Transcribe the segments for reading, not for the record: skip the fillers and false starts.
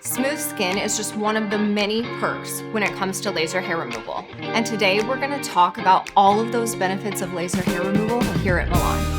Smooth skin is just one of the many perks when it comes to laser hair removal. And today we're going to talk about all of those benefits of laser hair removal here at Milan.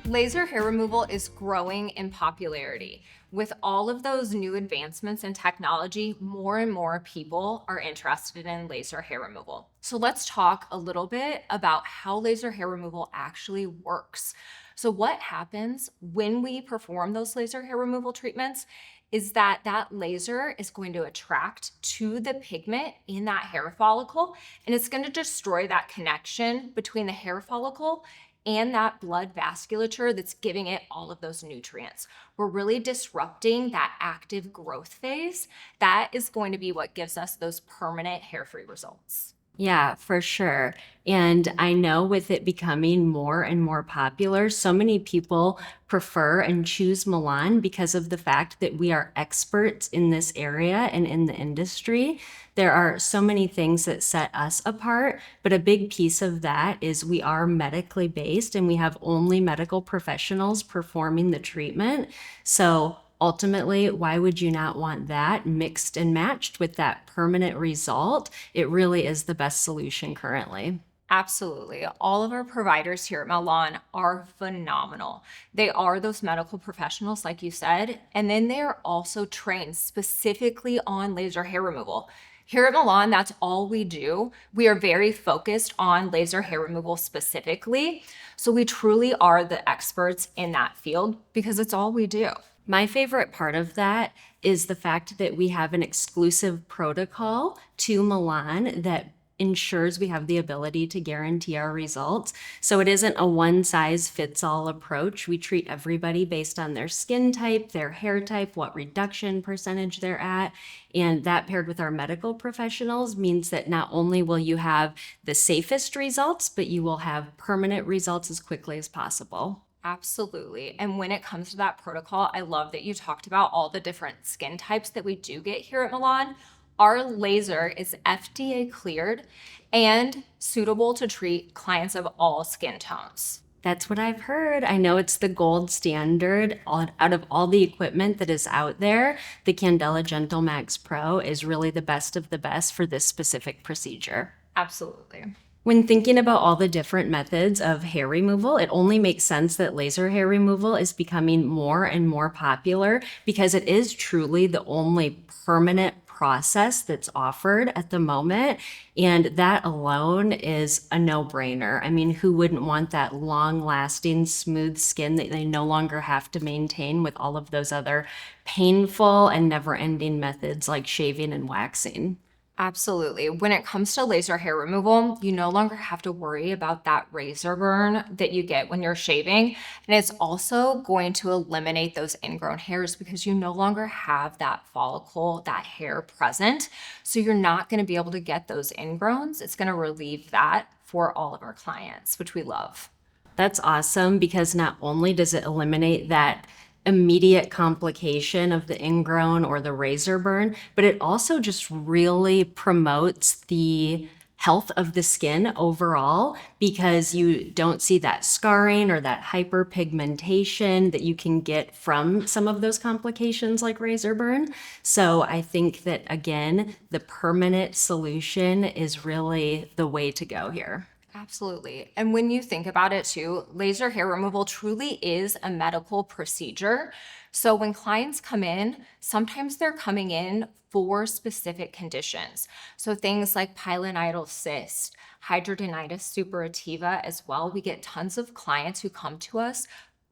Laser hair removal is growing in popularity. With all of those new advancements in technology, more and more people are interested in laser hair removal. So let's talk a little bit about how laser hair removal actually works. So what happens when we perform those laser hair removal treatments is that laser is going to attract to the pigment in that hair follicle, and it's going to destroy that connection between the hair follicle and that blood vasculature that's giving it all of those nutrients. We're really disrupting that active growth phase. That is going to be what gives us those permanent hair-free results. Yeah, for sure. And I know with it becoming more and more popular, so many people prefer and choose Milan because of the fact that we are experts in this area and in the industry. There are so many things that set us apart, but a big piece of that is we are medically based and we have only medical professionals performing the treatment. So ultimately, why would you not want that mixed and matched with that permanent result? It really is the best solution currently. Absolutely. All of our providers here at Milan are phenomenal. They are those medical professionals, like you said, and then they are also trained specifically on laser hair removal. Here at Milan, that's all we do. We are very focused on laser hair removal specifically. So we truly are the experts in that field because it's all we do. My favorite part of that is the fact that we have an exclusive protocol to Milan that ensures we have the ability to guarantee our results. So it isn't a one size fits all approach. We treat everybody based on their skin type, their hair type, what reduction percentage they're at. And that paired with our medical professionals means that not only will you have the safest results, but you will have permanent results as quickly as possible. Absolutely. And when it comes to that protocol, I love that you talked about all the different skin types that we do get here at Milan. Our laser is FDA cleared and suitable to treat clients of all skin tones. That's what I've heard. I know it's the gold standard out of all the equipment that is out there. The Candela Gentle Max Pro is really the best of the best for this specific procedure. Absolutely. When thinking about all the different methods of hair removal, it only makes sense that laser hair removal is becoming more and more popular because it is truly the only permanent process that's offered at the moment. And that alone is a no-brainer. I mean, who wouldn't want that long-lasting, smooth skin that they no longer have to maintain with all of those other painful and never-ending methods like shaving and waxing? Absolutely. When it comes to laser hair removal, you no longer have to worry about that razor burn that you get when you're shaving. And it's also going to eliminate those ingrown hairs because you no longer have that follicle, that hair present. So you're not going to be able to get those ingrowns. It's going to relieve that for all of our clients, which we love. That's awesome because not only does it eliminate that immediate complication of the ingrown or the razor burn, but it also just really promotes the health of the skin overall because you don't see that scarring or that hyperpigmentation that you can get from some of those complications like razor burn. So I think that, again, the permanent solution is really the way to go here. Absolutely. And when you think about it too, laser hair removal truly is a medical procedure. So when clients come in, sometimes they're coming in for specific conditions. So things like pilonidal cyst, hidradenitis suppurativa as well. We get tons of clients who come to us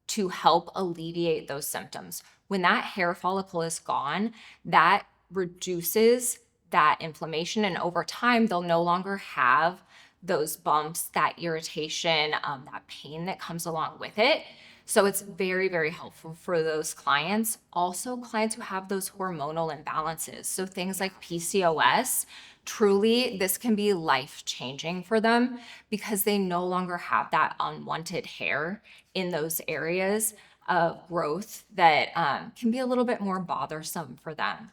to help alleviate those symptoms. When that hair follicle is gone, that reduces that inflammation, and over time, they'll no longer have those bumps, that irritation, that pain that comes along with it. So it's very, very helpful for those clients. Also, clients who have those hormonal imbalances. So things like PCOS, truly, this can be life-changing for them because they no longer have that unwanted hair in those areas of growth that can be a little bit more bothersome for them.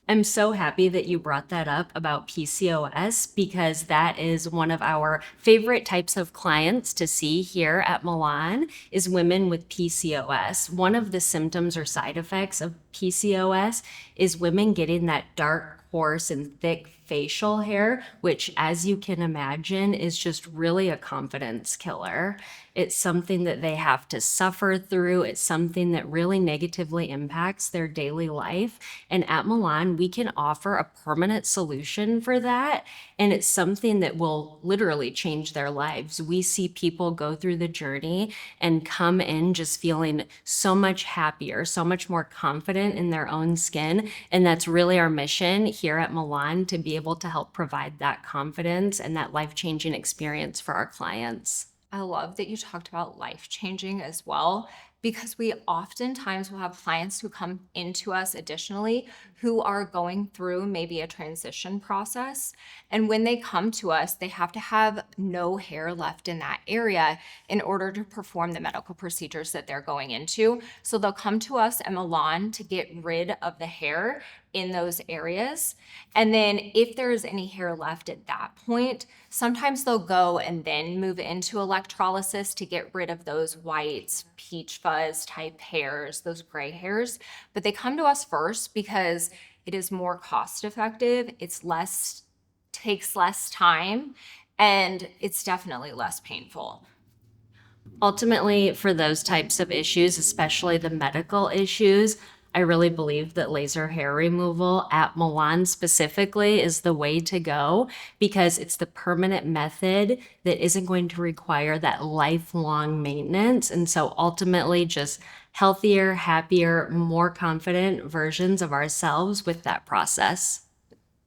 I'm so happy that you brought that up about PCOS because that is one of our favorite types of clients to see here at Milan is women with PCOS. One of the symptoms or side effects of PCOS is women getting that dark, coarse, and thick facial hair, which, as you can imagine, is just really a confidence killer. It's something that they have to suffer through. It's something that really negatively impacts their daily life. And at Milan, we can offer a permanent solution for that. And it's something that will literally change their lives. We see people go through the journey and come in just feeling so much happier, so much more confident in their own skin. And that's really our mission here at Milan, to be able to help provide that confidence and that life-changing experience for our clients. I love that you talked about life-changing as well, because we oftentimes will have clients who come into us additionally who are going through maybe a transition process. And when they come to us, they have to have no hair left in that area in order to perform the medical procedures that they're going into. So they'll come to us at Milan to get rid of the hair in those areas. And then if there's any hair left at that point, sometimes they'll go and then move into electrolysis to get rid of those whites, peach fuzz type hairs, those gray hairs. But they come to us first because it is more cost effective, takes less time, and it's definitely less painful. Ultimately, for those types of issues, especially the medical issues, I really believe that laser hair removal at Milan specifically is the way to go because it's the permanent method that isn't going to require that lifelong maintenance. And so ultimately, just healthier, happier, more confident versions of ourselves with that process.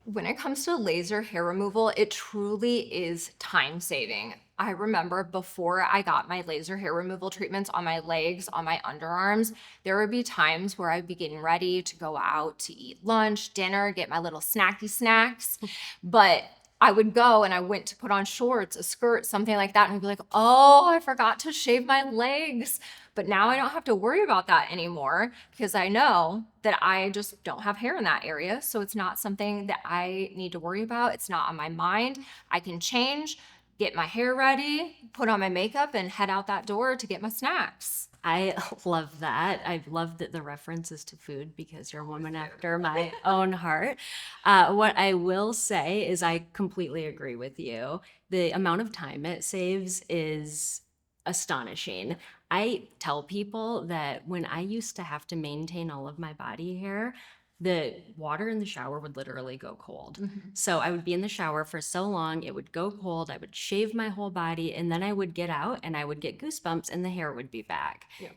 When it comes to laser hair removal, it truly is time saving. I remember before I got my laser hair removal treatments on my legs, on my underarms, there would be times where I'd be getting ready to go out to eat lunch, dinner, get my little snacky snacks. But I would go and I went to put on shorts, a skirt, something like that, and I'd be like, oh, I forgot to shave my legs. But now I don't have to worry about that anymore because I know that I just don't have hair in that area. So it's not something that I need to worry about. It's not on my mind. I can change, get my hair ready, put on my makeup, and head out that door to get my snacks. I love that. I love that the references to food because you're a woman after my own heart. What I will say is I completely agree with you. The amount of time it saves is astonishing. I tell people that when I used to have to maintain all of my body hair, the water in the shower would literally go cold. So I would be in the shower for so long, it would go cold. I would shave my whole body, and then I would get out and I would get goosebumps, and the hair would be back. Yeah.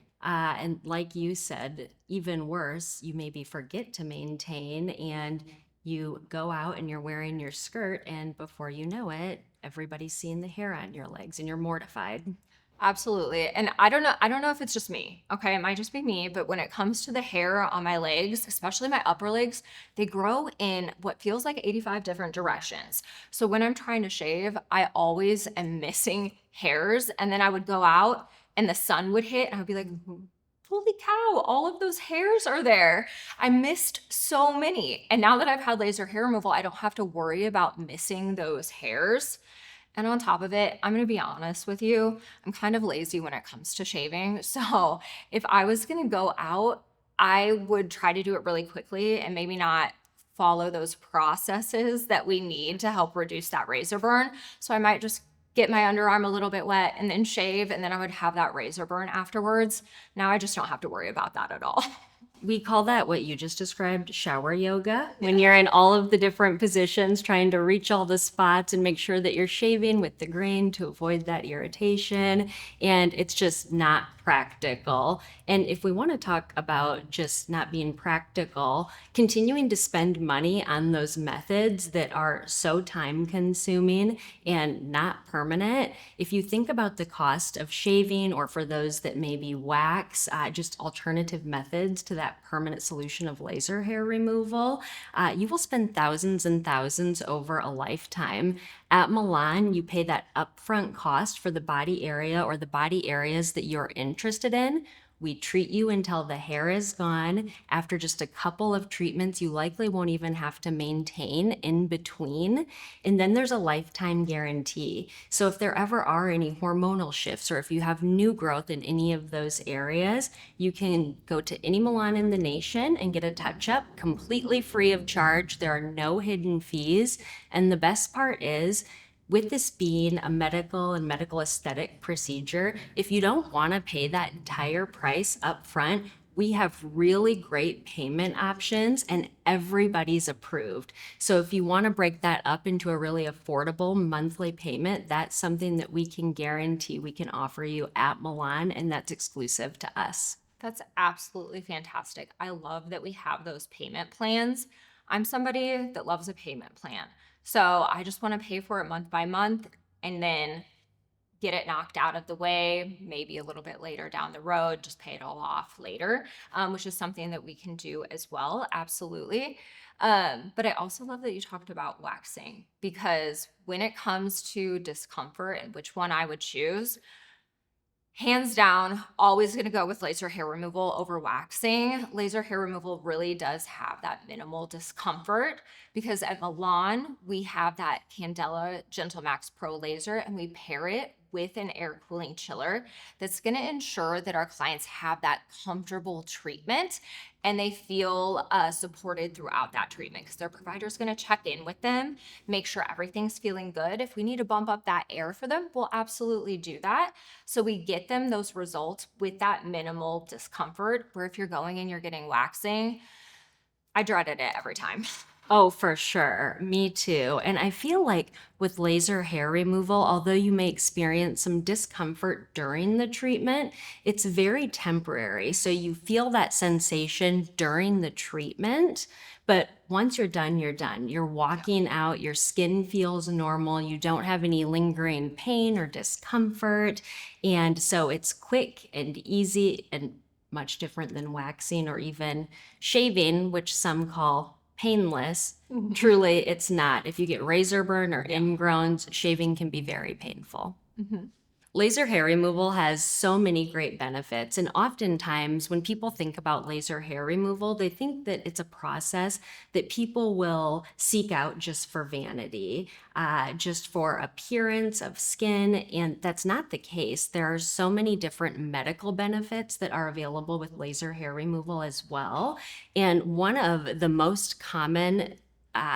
And like you said, even worse, you maybe forget to maintain, and you go out and you're wearing your skirt, and before you know it, everybody's seeing the hair on your legs, and you're mortified. Absolutely. And I don't know if it's just me. Okay, it might just be me, but when it comes to the hair on my legs, especially my upper legs, they grow in what feels like 85 different directions. So when I'm trying to shave, I always am missing hairs, and then I would go out and the sun would hit and I'd be like, holy cow, all of those hairs are there. I missed so many. And now that I've had laser hair removal, I don't have to worry about missing those hairs. And on top of it, I'm gonna be honest with you, I'm kind of lazy when it comes to shaving. So if I was gonna go out, I would try to do it really quickly and maybe not follow those processes that we need to help reduce that razor burn. So I might just get my underarm a little bit wet and then shave, and then I would have that razor burn afterwards. Now I just don't have to worry about that at all. We call that what you just described shower yoga. When you're in all of the different positions, trying to reach all the spots and make sure that you're shaving with the grain to avoid that irritation. And it's just not practical. And if we want to talk about just not being practical, continuing to spend money on those methods that are so time consuming and not permanent, if you think about the cost of shaving, or for those that maybe wax, just alternative methods to that permanent solution of laser hair removal, you will spend thousands and thousands over a lifetime. At Milan, you pay that upfront cost for the body area or the body areas that you're interested in. We treat you until the hair is gone. After just a couple of treatments, you likely won't even have to maintain in between. And then there's a lifetime guarantee. So if there ever are any hormonal shifts or if you have new growth in any of those areas, you can go to any Milan in the nation and get a touch-up completely free of charge. There are no hidden fees. And the best part is, with this being a medical and medical aesthetic procedure, if you don't want to pay that entire price up front, we have really great payment options and everybody's approved. So if you want to break that up into a really affordable monthly payment, that's something that we can guarantee we can offer you at Milan, and that's exclusive to us. That's absolutely fantastic. I love that we have those payment plans. I'm somebody that loves a payment plan. So I just want to pay for it month by month and then get it knocked out of the way, maybe a little bit later down the road, just pay it all off later, which is something that we can do as well. Absolutely. But I also love that you talked about waxing, because when it comes to discomfort and which one I would choose, hands down, always going to go with laser hair removal over waxing. Laser hair removal really does have that minimal discomfort, because at Milan, we have that Candela Gentle Max Pro laser and we pair it with an air cooling chiller that's going to ensure that our clients have that comfortable treatment and they feel supported throughout that treatment, because their provider is going to check in with them, make sure everything's feeling good. If we need to bump up that air for them, we'll absolutely do that. So we get them those results with that minimal discomfort, where if you're going and you're getting waxing, I dreaded it every time. Oh, for sure. Me too. And I feel like with laser hair removal, although you may experience some discomfort during the treatment, it's very temporary. So you feel that sensation during the treatment, but once you're done, you're done. You're walking out, your skin feels normal, you don't have any lingering pain or discomfort. And so it's quick and easy and much different than waxing or even shaving, which some call painless. Truly, it's not. If you get razor burn or ingrowns, shaving can be very painful. Mhm. Laser hair removal has so many great benefits. And oftentimes, when people think about laser hair removal, they think that it's a process that people will seek out just for vanity, just for appearance of skin. And that's not the case. There are so many different medical benefits that are available with laser hair removal as well. And one of the most common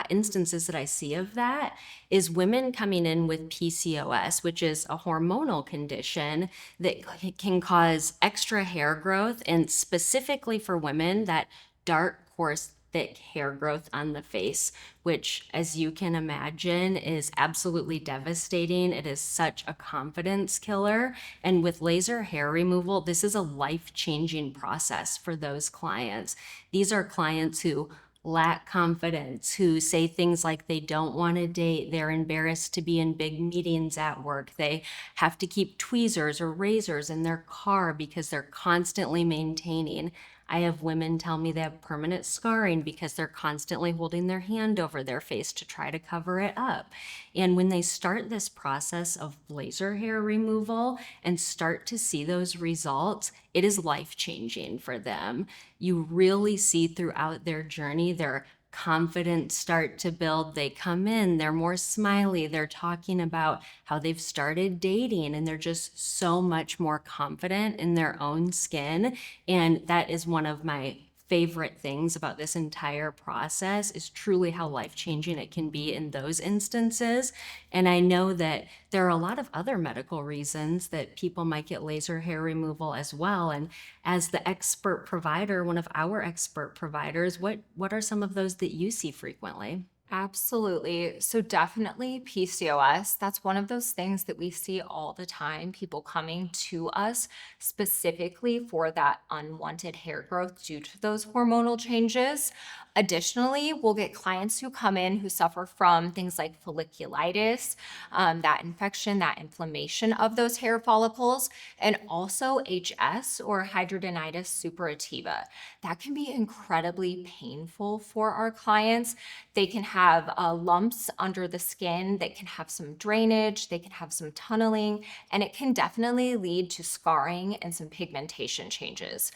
instances that I see of that is women coming in with PCOS, which is a hormonal condition that can cause extra hair growth, and specifically for women, that dark, coarse, thick hair growth on the face, which, as you can imagine, is absolutely devastating. It is such a confidence killer. And with laser hair removal, this is a life-changing process for those clients. These are clients who lack confidence, who say things like they don't want to date, they're embarrassed to be in big meetings at work, they have to keep tweezers or razors in their car because they're constantly maintaining. I have women tell me they have permanent scarring because they're constantly holding their hand over their face to try to cover it up. And when they start this process of laser hair removal and start to see those results, it is life-changing for them. You really see throughout their journey their confidence start to build. They come in, they're more smiley, they're talking about how they've started dating, and they're just so much more confident in their own skin. And that is one of my favorite things about this entire process, is truly how life-changing it can be in those instances. And I know that there are a lot of other medical reasons that people might get laser hair removal as well. And as the expert provider, one of our expert providers, what are some of those that you see frequently? Absolutely. So definitely PCOS. That's one of those things that we see all the time, people coming to us specifically for that unwanted hair growth due to those hormonal changes. Additionally, we'll get clients who come in who suffer from things like folliculitis, that infection, that inflammation of those hair follicles, and also HS or hidradenitis suppurativa. That can be incredibly painful for our clients. They can have lumps under the skin that can have some drainage, they can have some tunneling, and it can definitely lead to scarring and some pigmentation changes.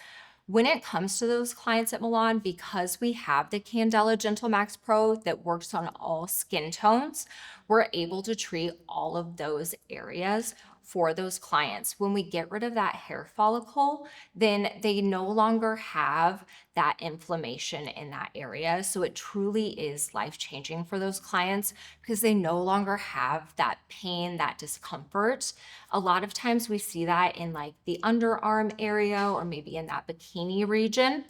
When it comes to those clients at Milan, because we have the Candela Gentle Max Pro that works on all skin tones, we're able to treat all of those areas for those clients. When we get rid of that hair follicle, then they no longer have that inflammation in that area. So it truly is life-changing for those clients because they no longer have that pain, that discomfort. A lot of times we see that in like the underarm area or maybe in that bikini region.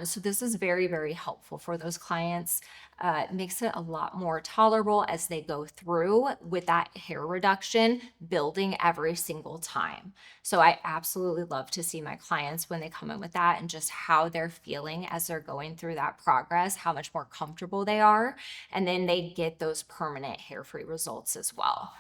So this is very, very helpful for those clients. It makes it a lot more tolerable as they go through with that hair reduction building every single time. So I absolutely love to see my clients when they come in with that and just how they're feeling as they're going through that progress, how much more comfortable they are, and then they get those permanent hair-free results as well.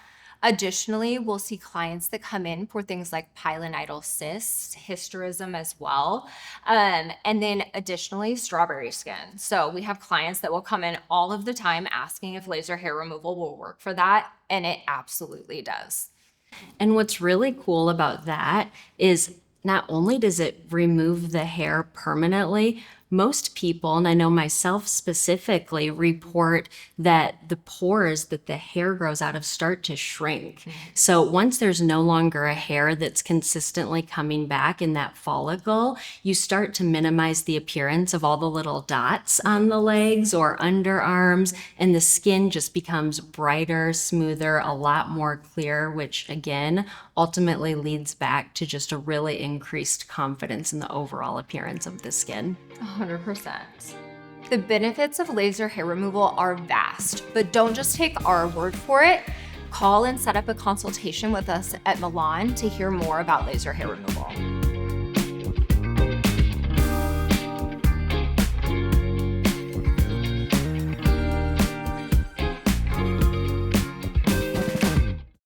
Additionally, we'll see clients that come in for things like pilonidal cysts, hysterism as well. And then additionally, strawberry skin. So we have clients that will come in all of the time asking if laser hair removal will work for that, and it absolutely does. And what's really cool about that is not only does it remove the hair permanently, most people, and I know myself specifically, report that the pores that the hair grows out of start to shrink. So once there's no longer a hair that's consistently coming back in that follicle, you start to minimize the appearance of all the little dots on the legs or underarms, and the skin just becomes brighter, smoother, a lot more clear, which again, ultimately leads back to just a really increased confidence in the overall appearance of the skin. 100%. The benefits of laser hair removal are vast, but don't just take our word for it. Call and set up a consultation with us at Milan to hear more about laser hair removal.